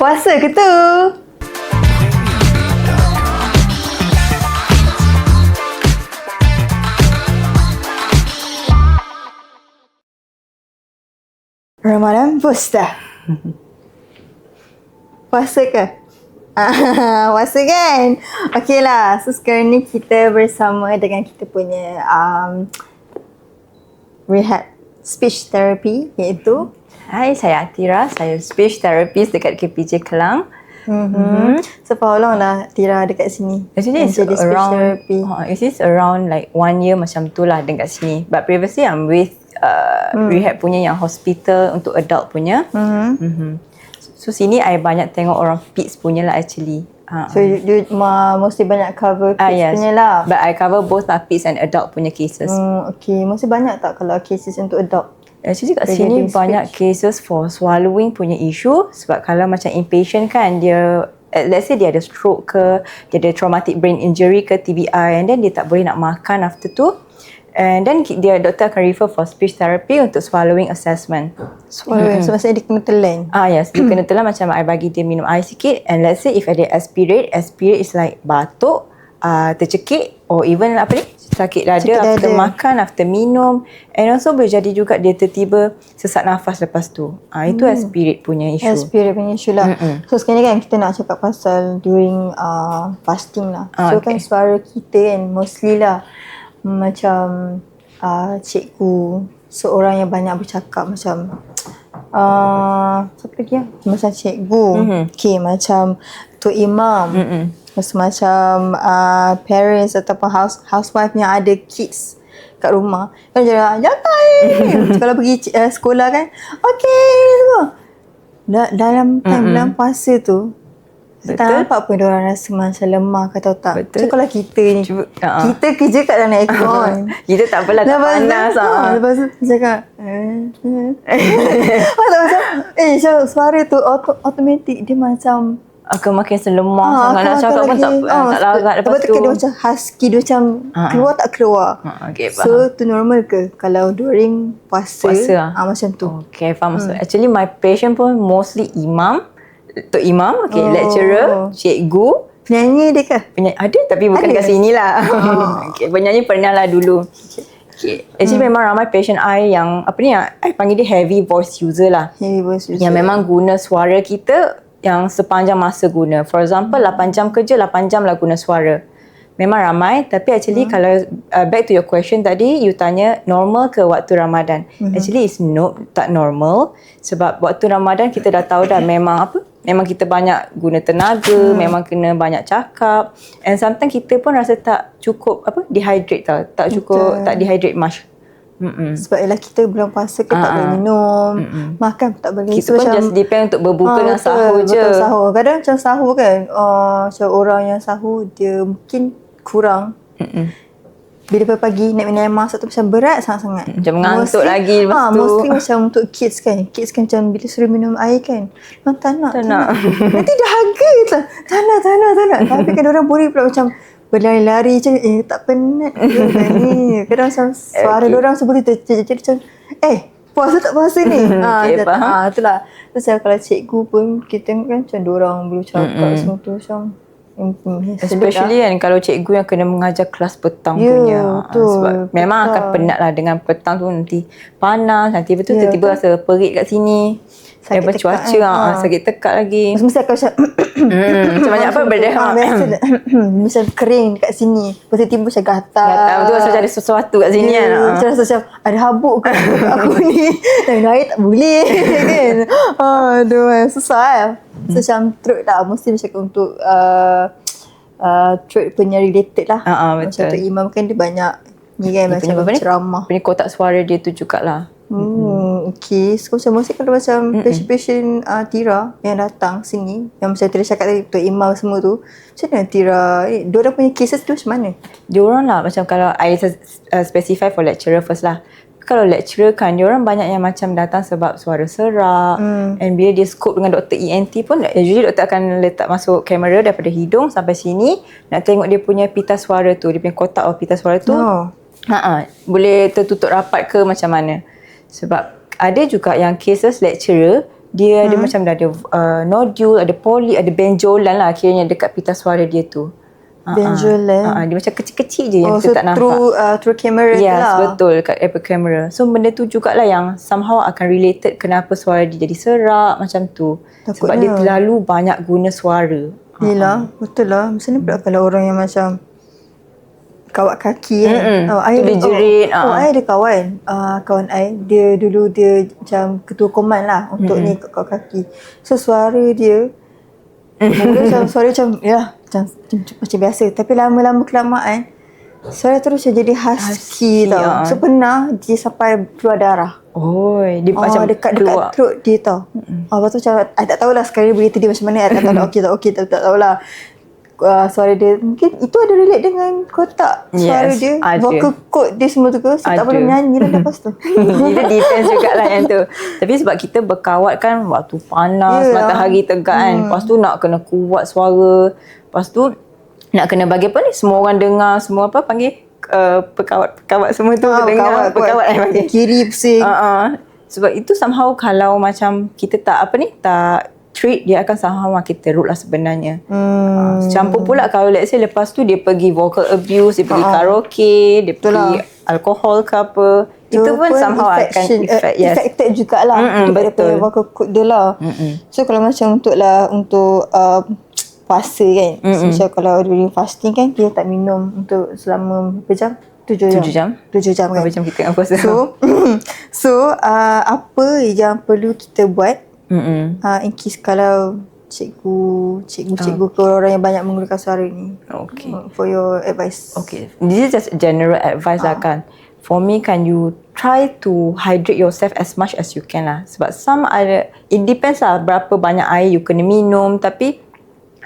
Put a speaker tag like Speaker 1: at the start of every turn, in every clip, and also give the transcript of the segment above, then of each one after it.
Speaker 1: Puasa ke tu? Ramadan bos dah. Puasa ke? Puasa kan? Okey lah. So sekarang ni kita bersama dengan kita punya rehab speech therapy, iaitu
Speaker 2: Hai, saya Atira. Saya speech therapist dekat KPJ Kelang.
Speaker 1: So for how long lah Tira dekat sini?
Speaker 2: Actually it's
Speaker 1: jadi speech
Speaker 2: around
Speaker 1: therapy.
Speaker 2: It is around like 1 year macam tu lah dekat sini. But previously I'm with rehab punya yang hospital untuk adult punya. So sini I banyak tengok orang PIDS punya lah actually.
Speaker 1: So you mostly banyak cover kids
Speaker 2: Yes.
Speaker 1: punya lah.
Speaker 2: But I cover both lah PIDS and adult punya cases.
Speaker 1: Okay, mostly banyak tak kalau cases untuk adult?
Speaker 2: Actually kat
Speaker 1: Regarding
Speaker 2: sini banyak cases for swallowing punya issue. Sebab kalau macam inpatient kan, dia let's say dia ada stroke ke, dia ada traumatic brain injury ke, TBI, and then dia tak boleh nak makan after tu, and then doktor akan refer for speech therapy untuk swallowing assessment.
Speaker 1: Swallowing, so maksudnya dia kena telan.
Speaker 2: Yes, dia kena telan. Macam I bagi dia minum air sikit, and let's say if ada aspirate is like batuk, tercekik, or even apa ni, sakit dada after makan, after minum, and also boleh jadi juga dia tiba-tiba sesak nafas lepas tu. Itu aspirate punya issue.
Speaker 1: Aspirate punya issue lah. So sekarang ni kan kita nak cakap pasal during fasting lah. So kan suara kita kan mostly lah macam cikgu, seorang yang banyak bercakap macam siapa lagi ya? Macam cikgu, okay, macam Tok Imam, macam parents ataupun housewife yang ada kids kat rumah kan, jangan kalau pergi sekolah kan, okay semua dalam time bulan puasa tu. Tak nampak pun diorang rasa macam lemah ke tahu tak. Betul. So kalau kita ni kita kerja kat dalam aircon,
Speaker 2: kita tak apalah, tak panas.
Speaker 1: Lepas tu cakap macam suara tu automatik dia macam
Speaker 2: akan makin selemah sangat, nak cakap pun tak larat lepas tu.
Speaker 1: Dia macam husky, dia macam keluar tak keluar.
Speaker 2: Okay, faham.
Speaker 1: So tu normal ke kalau during puasa macam tu?
Speaker 2: Okay, faham. Actually my patient pun mostly imam, Tok Imam, lecturer, cikgu.
Speaker 1: Penyanyi dia ke?
Speaker 2: Ada tapi bukan kat sini lah. Okay, penyanyi pernah lah dulu. Okay. Actually memang ramai patient I yang I panggil dia heavy voice user lah.
Speaker 1: Heavy voice user.
Speaker 2: Yang memang guna suara kita yang sepanjang masa guna. For example, 8 jam kerja, 8 jam lah guna suara. Memang ramai, tapi actually kalau back to your question tadi, you tanya normal ke waktu Ramadan? Actually it's tak normal. Sebab waktu Ramadan kita dah tahu dah memang memang kita banyak guna tenaga, memang kena banyak cakap, and sometimes kita pun rasa tak cukup dehydrate tau. Tak cukup, tak dehydrate much.
Speaker 1: Sebab ialah kita bulan puasa kan tak boleh minum, makan pun tak boleh.
Speaker 2: Kita pun just depend untuk berbuka dan sahur je.
Speaker 1: Sahur. Kadang macam sahur kan, macam orang yang sahur dia mungkin kurang. Bila pagi nak minum air masak tu macam berat sangat-sangat.
Speaker 2: Macam mengantuk lagi lepas tu.
Speaker 1: Mostly macam untuk kids kan. Kids kan macam bila suruh minum air kan, memang tak nak. Nanti dahaga je lah. Tak nak. Tapi kan orang boleh pula macam berlari-lari macam tak penat ni. Kadang macam suara diorang sebut jadi macam puasa tak puasa ni. Itulah. Terus kalau cikgu pun kita kan macam diorang boleh cakap semua tu macam
Speaker 2: especially kan kalau cikgu yang kena mengajar kelas petang punya. Sebab memang akan penat lah dengan petang tu, nanti panas, nanti betul tiba-tiba rasa perit kat sini. Sakit cuaca sakit tekak lagi.
Speaker 1: Mesti akan macam
Speaker 2: macam banyak berdehak.
Speaker 1: Macam kering dekat sini. Tiba-tiba macam gatal.
Speaker 2: Betul, rasa macam ada sesuatu kat sini kan.
Speaker 1: Macam rasa macam ada habuk ke aku ni. Dan air tak boleh kan. Aduh, susah lah. So macam throat lah. Mesti macam untuk throat punya related lah. Macam Tok Imam kan dia banyak ni kan, macam ceramah.
Speaker 2: Punya kotak suara dia tu jugalah.
Speaker 1: Okay. So macam mesti kalau macam patient Tira yang datang sini, yang macam Tira cakap tadi, Tok Imam semua tu, macam mana Tira, diorang punya cases tu macam mana?
Speaker 2: Diorang lah macam kalau I specify for lecturer first lah. Kalau lecturer kan, diorang banyak yang macam datang sebab suara serak, and bila dia scope dengan doktor ENT pun, usually doktor akan letak masuk kamera daripada hidung sampai sini, nak tengok dia punya pita suara tu, dia punya kotak pita suara tu boleh tertutup rapat ke macam mana. Sebab ada juga yang cases lecturer dia ada macam dah ada nodule, ada poli, ada benjolan lah kiranya dekat pita suara dia tu.
Speaker 1: Benjolan.
Speaker 2: Dia macam kecil-kecil je yang
Speaker 1: so
Speaker 2: kita tak nampak.
Speaker 1: through camera tu
Speaker 2: Yes,
Speaker 1: lah.
Speaker 2: betul, kat Apple camera. So benda tu jugalah yang somehow akan related kenapa suara dia jadi serak macam tu. Sebab dia terlalu banyak guna suara.
Speaker 1: Yelah, betul lah. Macam mana pula kalau orang yang macam kawat kaki kan.
Speaker 2: Dia jerit.
Speaker 1: I ada kawan. Kawan I, dia dulu dia macam ketua koman lah untuk ni kawat kaki. So suara dia mula macam suara macam macam biasa, tapi lama-lama kelamaan suara terus macam jadi husky tau. So pernah dia sampai keluar darah.
Speaker 2: Dia macam
Speaker 1: dekat throat dia tau. Lepas tu macam I tak tahulah sekarang berita dia macam mana. I tak tahu tak tahulah. Suara dia mungkin itu ada relate dengan kotak suara dia,
Speaker 2: ada.
Speaker 1: vocal cord dia semua tu ke. So tak boleh menyanyi lah lepas tu.
Speaker 2: Dia depends jugalah yang tu. Tapi sebab kita berkawat kan waktu panas, matahari tegak kan. Lepas tu nak kena kuat suara. Lepas tu nak kena bagi apa ni, semua orang dengar, semua apa panggil pekawat semua tu dengar. Pekawat panggil.
Speaker 1: Kiri pusing.
Speaker 2: Sebab itu somehow kalau macam kita tak treat, dia akan somehow makin teruk lah sebenarnya. Campur pula kalau let's say lepas tu dia pergi vocal abuse, dia pergi karaoke, dia pergi alkohol ke apa, itu pun somehow akan
Speaker 1: affected jugalah
Speaker 2: betul,
Speaker 1: vocal cord dia lah. So kalau macam untuk puasa kan, macam kalau during fasting kan, dia tak minum untuk selama berapa jam? 7 jam kan.
Speaker 2: Berapa jam kita nak puasa?
Speaker 1: So apa yang perlu kita buat in case kalau cikgu ke orang yang banyak menggunakan suara ni? For your advice.
Speaker 2: This is just general advice lah kan. For me kan, you try to hydrate yourself as much as you can lah. Sebab it depends lah berapa banyak air you kena minum. Tapi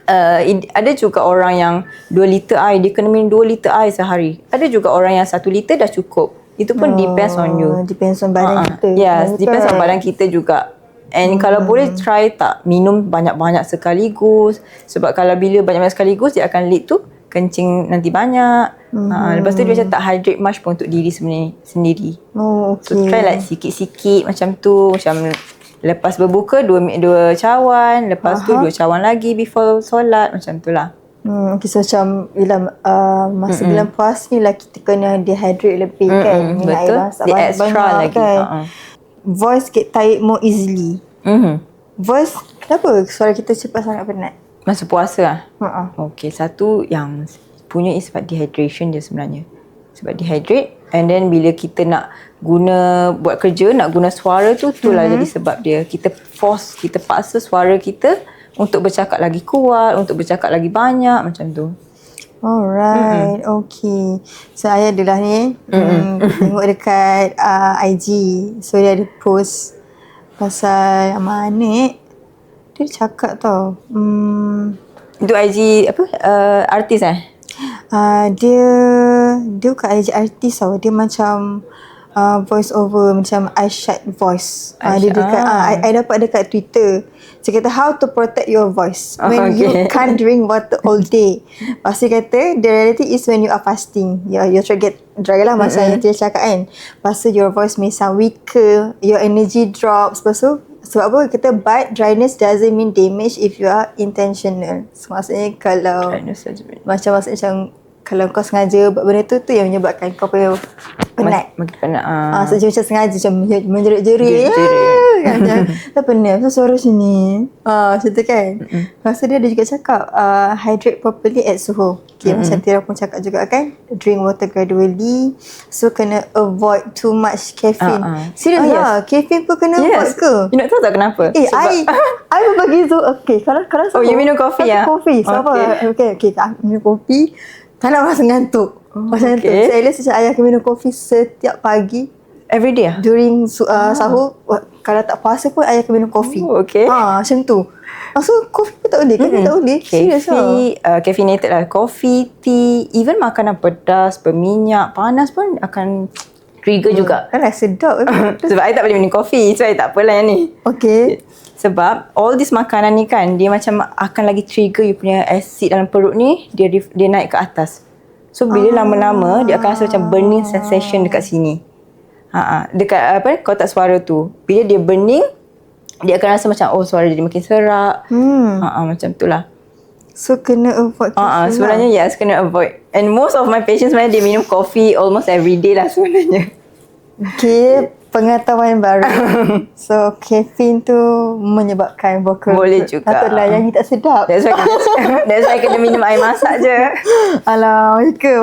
Speaker 2: ada juga orang yang 2 liter air, dia kena minum 2 liter air sehari. Ada juga orang yang 1 liter dah cukup. Itu pun depends on you.
Speaker 1: Depends on badan kita.
Speaker 2: Yes, depends on badan kita juga. And kalau boleh try tak minum banyak-banyak sekaligus. Sebab kalau bila banyak-banyak sekaligus, dia akan lead to kencing nanti banyak. Lepas tu dia macam tak hydrate much pun untuk diri sendiri. So try like sikit-sikit macam tu. Macam lepas berbuka 2 cawan, lepas tu 2 cawan lagi before solat, macam tu lah.
Speaker 1: So macam masa bulan puasa ni lah kita kena dehydrate lebih kan.
Speaker 2: Betul, dia extra lagi kan.
Speaker 1: Voice get tired more easily. Voice, kenapa suara kita cepat sangat penat?
Speaker 2: Masa puasa lah? Satu yang punya is sebab dehydration je sebenarnya. Sebab dehydrate, and then bila kita nak buat kerja, nak guna suara tu, itulah jadi sebab dia. Kita paksa suara kita untuk bercakap lagi kuat, untuk bercakap lagi banyak, macam tu.
Speaker 1: Alright, okay. So I adalah ni tengok dekat IG. So dia ada post pasal Anik. Dia cakap tau,
Speaker 2: itu IG apa? Artis
Speaker 1: dia bukan IG artis tau. Dia macam voice over, macam I shut voice. Dia dekat I dapat dekat Twitter. Dia kata how to protect your voice when you can't drink water all day. Pasti kata the reality is when you are fasting, your throat get dry lah masa yang dia cakap kan. Pasti your voice may sound weaker, your energy drops. Lepas tu sebab apa kita but dryness doesn't mean damage if you are intentional. So, maksudnya kalau macam kalau kau sengaja buat benda tu yang menyebabkan kau punya penat.
Speaker 2: Makin penat.
Speaker 1: So macam sengaja macam menjerit-jerit. Kan tak penat. So suara sini. Macam tu kan. Lepas tu dia ada juga cakap hydrate properly at suhu. Macam Tira pun cakap juga kan. Drink water gradually. So kena avoid too much caffeine. Serius lah. Caffeine pun kena avoid ke?
Speaker 2: You nak tahu tak kenapa?
Speaker 1: I berbagi tu. Okay. Kalau
Speaker 2: you minum kopi ya?
Speaker 1: Kopi. So apa? Okay. Minum kopi. Tak nak rasa ngantuk. Macam tu. Saya macam ayah akan minum kopi setiap pagi.
Speaker 2: Every day lah?
Speaker 1: During sahur. Kalau tak puasa pun ayah akan minum kopi. Macam tu. So kopi pun tak boleh. Kopi tak boleh. Serius lah.
Speaker 2: Caffeinated lah. Kopi, tea, even makanan pedas, berminyak, panas pun akan trigger juga.
Speaker 1: Kan sedap.
Speaker 2: Sebab I tak boleh minum kopi. So I tak apalah yang ni.
Speaker 1: Okay.
Speaker 2: Sebab all this makanan ni kan, dia macam akan lagi trigger you punya acid dalam perut ni, dia naik ke atas. So bila lama-lama dia akan rasa macam burning sensation dekat sini. Dekat kotak suara tu. Bila dia burning, dia akan rasa macam suara dia makin serak. Macam tu lah.
Speaker 1: So kena avoid
Speaker 2: sebenarnya yes, kena avoid. And most of my patients sebenarnya dia minum coffee almost every day lah sebenarnya.
Speaker 1: Okay, pengetahuan baru. So caffeine tu menyebabkan vocal
Speaker 2: boleh juga.
Speaker 1: Patutlah nyanyi tak sedap.
Speaker 2: That's why kena minum air masak je.
Speaker 1: Alah, okay.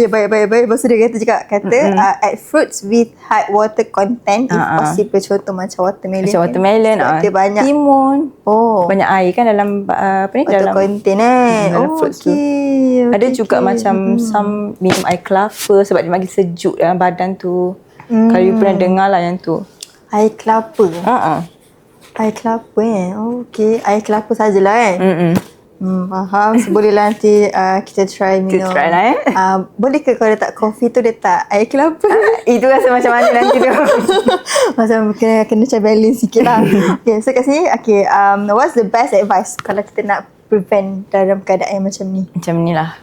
Speaker 1: Baik. Lepas tu dia kata add fruits with high water content if possible. Contoh macam watermelon.
Speaker 2: Macam watermelon.
Speaker 1: Dia banyak
Speaker 2: timun. Banyak air kan dalam
Speaker 1: water
Speaker 2: dalam
Speaker 1: content
Speaker 2: dalam fruits tu. Ada juga macam some minum air kelapa sebab dia bagi sejuk dalam badan tu. Kalau you pernah dengar lah yang tu.
Speaker 1: Air kelapa. Air kelapa okay. Air kelapa sajalah faham. So, bolehlah nanti kita try minum.
Speaker 2: Kita try lah
Speaker 1: boleh ke kalau letak kopi tu letak air kelapa?
Speaker 2: Itu rasa macam mana nanti tu?
Speaker 1: Macam kena try balance sikit lah. Okay, so kat sini what's the best advice kalau kita nak prevent dalam keadaan macam ni?
Speaker 2: Macam ni lah.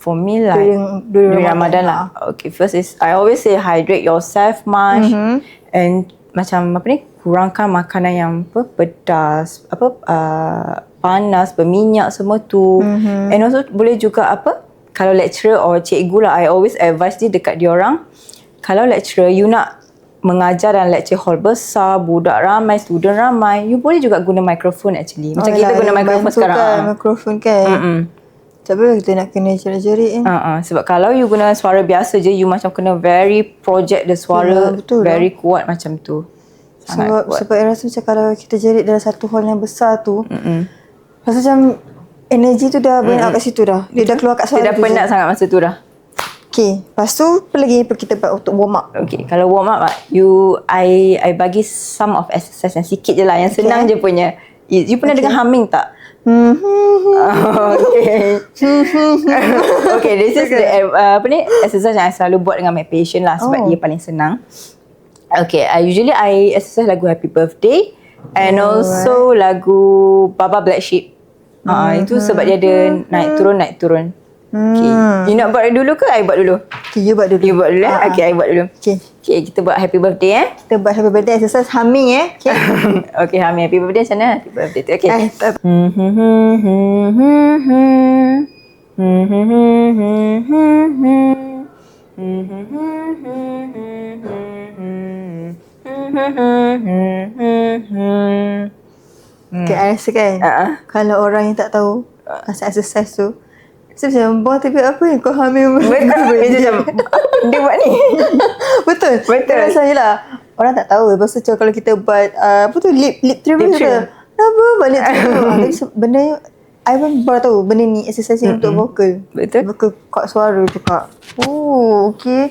Speaker 2: For me like during Ramadan lah. Okay, first is I always say hydrate yourself much and macam kurangkan makanan yang pedas, panas, berminyak semua tu. And also boleh juga kalau lecturer or cikgu lah, I always advise dekat diorang, kalau lecturer you nak mengajar dalam lecture hall besar, budak ramai, student ramai, you boleh juga guna microphone actually. Macam kita guna microphone sekarang.
Speaker 1: Microphone kan. Tak boleh kita nak kena jerit-jerit
Speaker 2: sebab kalau you guna suara biasa je, you macam kena very project the suara very kuat macam tu.
Speaker 1: Sebab saya rasa macam kalau kita jerit dalam satu hall yang besar tu, rasa macam energi tu dah burn out kat situ dah. Dia dah keluar kat suara.
Speaker 2: Dia dah penat sangat masa tu dah.
Speaker 1: Okay, lepas tu apa lagi kita buat untuk warm up?
Speaker 2: Okay, kalau warm up I bagi some of exercise yang sikit je lah, yang senang je punya. You pernah dengar humming tak? Okay, this is the exercise yang I selalu buat dengan my patient lah sebab dia paling senang. Okay, usually I exercise lagu Happy Birthday and also lagu Baba Black Sheep. Itu sebab dia ada naik turun. Okay. You nak buat dulu ke I buat dulu?
Speaker 1: Okay, you buat dulu.
Speaker 2: You buat dulu Okay, I buat dulu. Okay, kita buat Happy Birthday
Speaker 1: Kita buat Happy Birthday exercise humming Okay.
Speaker 2: Okay, humming Happy Birthday macam mana? Happy Birthday tu. Okay.
Speaker 1: Okay, I rasa kan kalau orang yang tak tahu pasal exercise tu, saya macam buang tapi apa yang kau hamil?
Speaker 2: Macam dia buat ni.
Speaker 1: Betul. Rasanya lah orang tak tahu. Lepas tu kalau kita buat lip trill. Kenapa buat lip trill? Benda ni I pun baru tahu benda ni exercise untuk vocal.
Speaker 2: Betul.
Speaker 1: Vocal kat suara tu kak. Okay.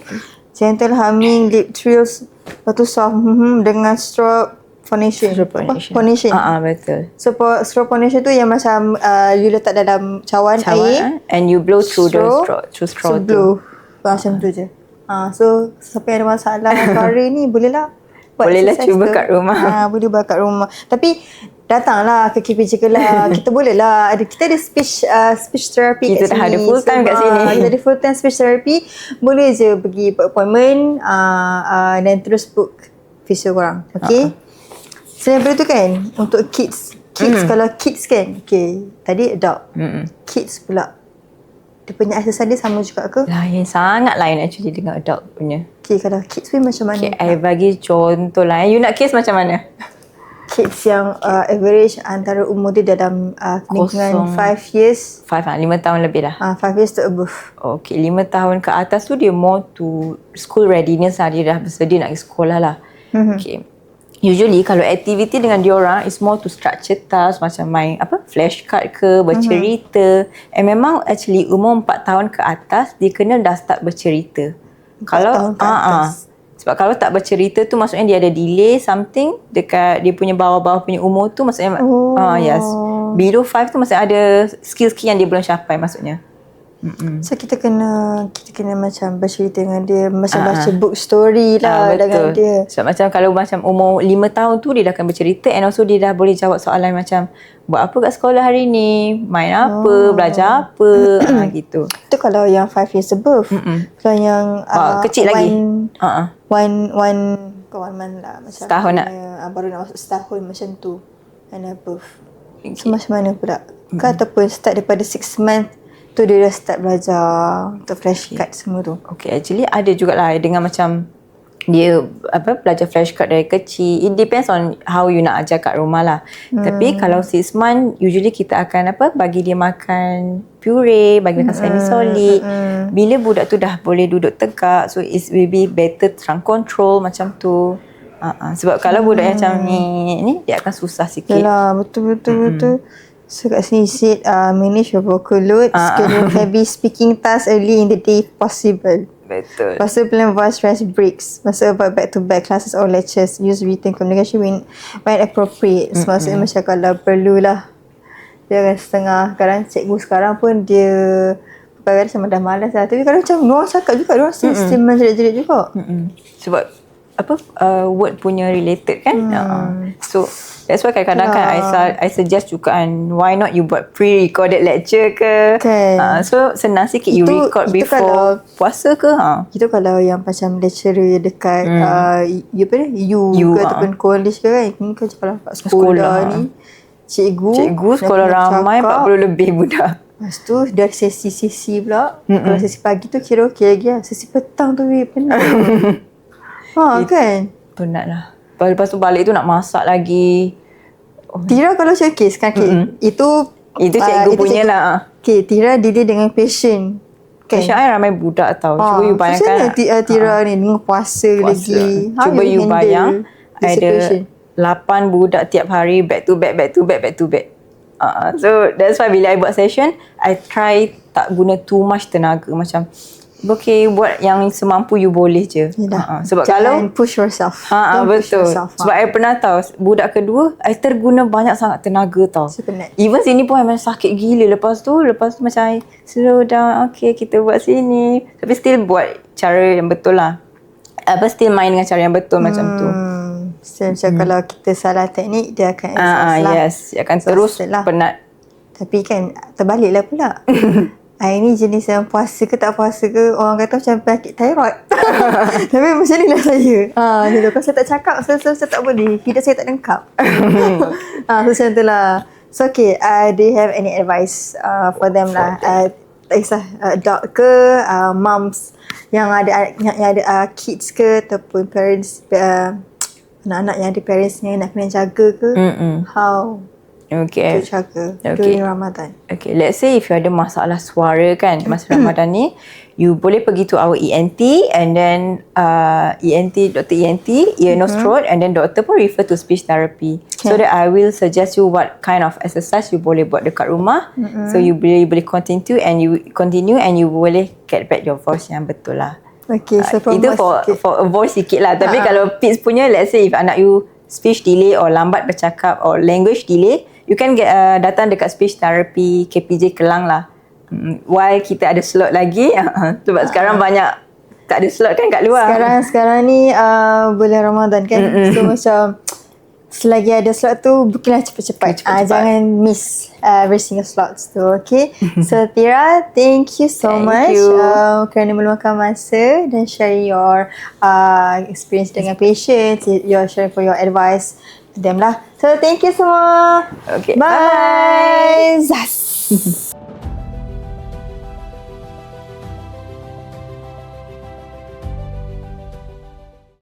Speaker 1: Gentle humming, lip trills. Lepas tu soft dengan stroke phonation. Phonation.
Speaker 2: Betul.
Speaker 1: So stroke phonation tu yang macam you letak dalam cawan air
Speaker 2: and you blow through the straw
Speaker 1: tu. Blow. Macam tu je. So siapa yang ada masalah suara ni bolehlah
Speaker 2: cuba kat rumah.
Speaker 1: Boleh buat kat rumah. Tapi datanglah ke KPJ Kelah. Kita bolehlah kita ada speech therapy
Speaker 2: kita
Speaker 1: kat sini.
Speaker 2: Kita ada full time kat sini.
Speaker 1: Kita ada full time speech therapy. Boleh je pergi appointment dan terus book physio korang. Okay. Selain daripada tu kan, untuk kids kalau kids kan, okay, tadi adult, kids pula, dia punya exercise dia sama juga ke?
Speaker 2: Lain, sangat lain actually dengan adult punya.
Speaker 1: Okay, kalau kids pun macam mana?
Speaker 2: Okay, I bagi contoh lah. You nak case macam mana?
Speaker 1: Kids yang average antara umur dia dalam lingkungan 5 years.
Speaker 2: 5 tahun lebih lah.
Speaker 1: 5 years to above.
Speaker 2: Okay, 5 tahun ke atas tu dia more to school readiness lah. Dia dah bersedia nak pergi sekolah lah. Okay. Usually kalau aktiviti dengan diorang is more to structure task macam main flashcard ke, bercerita. And memang actually umur 4 tahun ke atas dia kena dah start bercerita. Kalau sebab kalau tak bercerita tu maksudnya dia ada delay something dekat dia punya bawah-bawah punya umur tu, maksudnya yes. Below 5 tu maksudnya ada skill-skill yang dia belum capai maksudnya.
Speaker 1: So kita kena macam bercerita dengan dia, macam baca book story lah dengan dia.
Speaker 2: So macam kalau macam umur 5 tahun tu dia dah akan bercerita and also dia dah boleh jawab soalan macam buat apa kat sekolah hari ni, main apa, belajar apa, gitu.
Speaker 1: Itu kalau yang 5 years above. Kalau yang
Speaker 2: kecil lagi.
Speaker 1: bukan 1 month lah. Macam
Speaker 2: Setahun nak?
Speaker 1: Baru nak masuk setahun macam tu. And above.
Speaker 2: Okay.
Speaker 1: So macam mana pula? Ke ataupun start daripada 6 month tu dia dah start belajar untuk flashcard semua tu?
Speaker 2: Okay, actually ada jugalah dengan macam dia belajar flashcard dari kecil. It depends on how you nak ajar kat rumah lah. Tapi kalau 6 month usually kita akan bagi dia makan puree, bagi makan semi solid. Bila budak tu dah boleh duduk tegak, so it will be better trunk control macam tu. Sebab kalau budak yang macam ni dia akan susah sikit.
Speaker 1: Yalah, betul. So kat sini said manage your vocal load, schedule heavy speaking tasks early in the day if possible.
Speaker 2: Betul.
Speaker 1: Lepas tu plan voice rest breaks. Masa avoid back-to-back classes or lectures. Use written communication when appropriate. So maksudnya macam kalau perlulah. Dia kan setengah. Kadang cikgu sekarang pun dia kadang macam dah malas lah. Tapi kadang macam diorang cakap juga. Diorang still menjerit-jerit juga.
Speaker 2: Sebab word punya related kan. So that's why kadang-kadang kan I suggest juga kan, why not you buat pre-recorded lecture ke
Speaker 1: kan.
Speaker 2: So senang sikit you record
Speaker 1: itu
Speaker 2: before
Speaker 1: kalau,
Speaker 2: puasa ke.
Speaker 1: Itu kalau yang macam lecturer dekat you ke ataupun college ke kan. Ini kan kalau kat sekolah ni cikgu
Speaker 2: sekolah ramai 40 lebih budak.
Speaker 1: Lepas tu dari sesi-sesi pula. Kalau sesi pagi tu kira okey lagi lah. Sesi petang tu penat. Kan.
Speaker 2: Penat lah. Lepas tu balik tu nak masak lagi.
Speaker 1: Tira kalau showcase kan itu
Speaker 2: cikgu punya lah.
Speaker 1: Okay, Tira deal dengan patient.
Speaker 2: Patient I ramai budak tau. Cuba you bayangkan.
Speaker 1: Macam mana Tira ni dengan puasa lagi.
Speaker 2: Cuba you bayang ada 8 budak tiap hari back to back. So that's why bila I buat session, I try tak guna too much tenaga. Macam okay, buat yang semampu you boleh je. Sebab
Speaker 1: jangan push yourself.
Speaker 2: Betul. Sebab I pernah tahu budak kedua, I terguna banyak sangat tenaga tau. Even sini pun I memang sakit gila. Lepas tu macam I slow down. Okay, kita buat sini. Tapi still buat cara yang betul lah. Still main dengan cara yang betul macam tu.
Speaker 1: Macam kalau kita salah teknik, dia akan exhaust lah.
Speaker 2: Yes, dia akan terus penat.
Speaker 1: Tapi kan terbalik lah pula. Ini jenis yang puasa ke tak puasa ke, orang kata macam penyakit thyroid. Tapi macam ni lah saya. Gitu. Kalau saya tak cakap, saya tak boleh. Hidup saya tak lengkap. So macam tu lah. So okay, do you have any advice for them lah? Tak kisah adult ke, moms yang ada kids ke, ataupun parents, anak-anak yang ada parents yang nak kena jaga ke. How?
Speaker 2: Okay.
Speaker 1: During Ramadan.
Speaker 2: Okay, let's say if you ada masalah suara kan masa Ramadan ni, you boleh pergi to our ENT and then Dr. ENT, ear, nose, throat, and then doktor pun refer to speech therapy. So that I will suggest you what kind of exercise you boleh buat dekat rumah. So you boleh continue and you boleh get back your voice yang betul lah.
Speaker 1: Okay, so
Speaker 2: itu for voice sikit lah. Tapi kalau PITS punya, let's say if anak you speech delay or lambat bercakap or language delay, you can get datang dekat speech therapy KPJ Kelang lah. While kita ada slot lagi. Sebab sekarang banyak tak ada slot kan kat luar.
Speaker 1: Sekarang ni bulan Ramadan kan. So macam selagi ada slot tu bookinglah cepat-cepat. Jangan miss every single slots tu. Okay. So Tira, thank you so much kerana meluangkan masa dan share your experience dengan patient, your share for your advice to them lah. So thank you semua.
Speaker 2: Okay.
Speaker 1: Bye. Zas.